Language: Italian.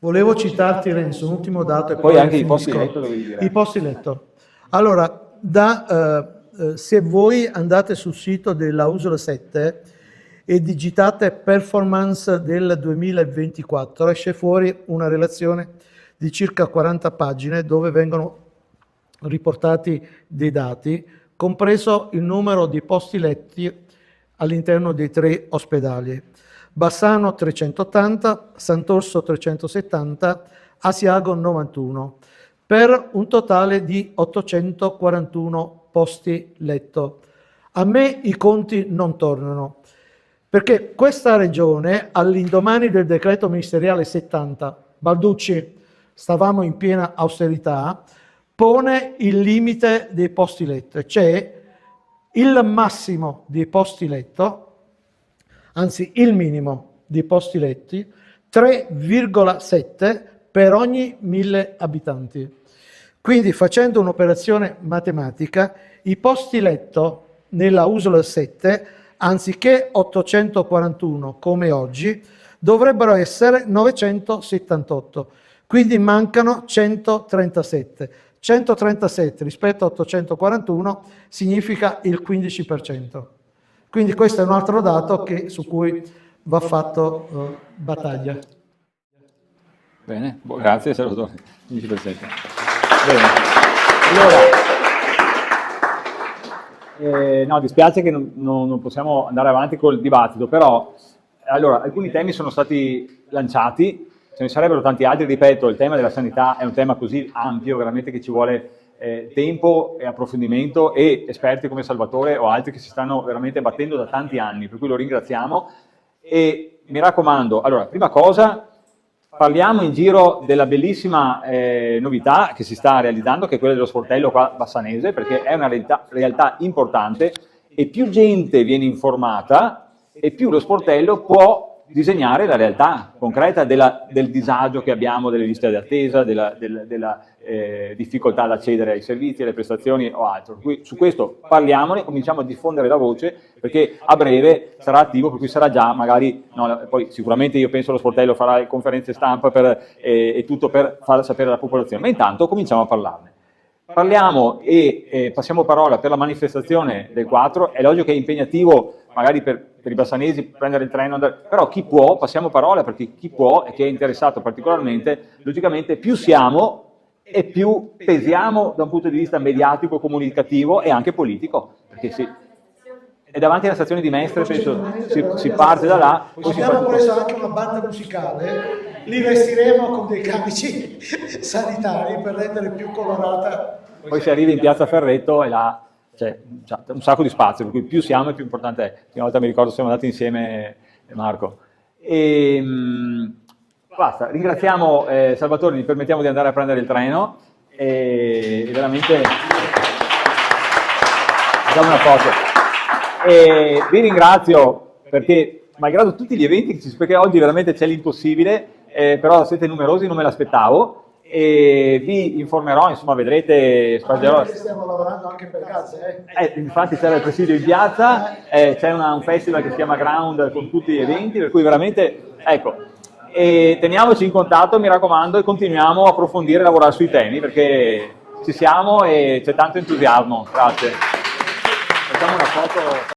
volevo citarti, Renzo, un ultimo dato e poi anche i finisco. posti letto dovevi dire. I posti letto. Allora, se voi andate sul sito della USL 7 e digitate performance del 2024, esce fuori una relazione di circa 40 pagine dove vengono riportati dei dati, compreso il numero di posti letti all'interno dei 3 ospedali. Bassano 380, Sant'Orso 370, Asiago 91, per un totale di 841 posti letto. A me i conti non tornano, perché questa regione, all'indomani del decreto ministeriale 70, Balducci, stavamo in piena austerità, pone il limite dei posti letto, cioè il massimo dei posti letto, anzi il minimo dei posti letti, 3,7 per ogni 1000 abitanti. Quindi, facendo un'operazione matematica, i posti letto nella USL 7, anziché 841 come oggi, dovrebbero essere 978, quindi mancano 137. 137 rispetto a 841 significa il 15%. Quindi questo è un altro dato su cui va fatto battaglia. Bene, grazie Salvatore. 15%. Bene. Allora, no, dispiace che non possiamo andare avanti col dibattito, però allora, alcuni temi sono stati lanciati, ce ne sarebbero tanti altri, ripeto, il tema della sanità è un tema così ampio veramente che ci vuole tempo e approfondimento e esperti come Salvatore o altri che si stanno veramente battendo da tanti anni, per cui lo ringraziamo. E mi raccomando, allora, prima cosa, parliamo in giro della bellissima novità che si sta realizzando, che è quella dello sportello qua bassanese, perché è una realtà importante e più gente viene informata e più lo sportello può disegnare la realtà concreta del disagio che abbiamo, delle liste di attesa, della difficoltà ad accedere ai servizi, alle prestazioni o altro. Quindi, su questo parliamone, cominciamo a diffondere la voce, perché a breve sarà attivo, per cui sarà già magari, no, poi sicuramente io penso lo sportello farà le conferenze stampa e tutto per far sapere alla popolazione, ma intanto cominciamo a parlarne. Parliamo e passiamo parola per la manifestazione del 4, è logico che è impegnativo magari per i bassanesi prendere il treno, però chi può, passiamo parola, perché chi può e chi è interessato particolarmente, logicamente più siamo e più pesiamo da un punto di vista mediatico, comunicativo e anche politico, perché sì, è davanti alla stazione di Mestre, penso si parte da là. Abbiamo preso anche una banda musicale, li vestiremo con dei camici sanitari per rendere più colorata. Poi si arriva in piazza Ferretto e là c'è un sacco di spazio, per cui più siamo e più importante è. Una volta mi ricordo siamo andati insieme, Marco. Basta, ringraziamo Salvatore, gli permettiamo di andare a prendere il treno e veramente facciamo una foto. E vi ringrazio perché, malgrado tutti gli eventi, perché oggi veramente c'è l'impossibile, però siete numerosi, non me l'aspettavo. E vi informerò, insomma, vedrete, stiamo lavorando anche per Gaza, infatti c'era il presidio in piazza, c'è un festival che si chiama Ground con tutti gli eventi, per cui veramente, ecco, e teniamoci in contatto, mi raccomando, e continuiamo a approfondire e lavorare sui temi, perché ci siamo e c'è tanto entusiasmo. Grazie. Facciamo una foto.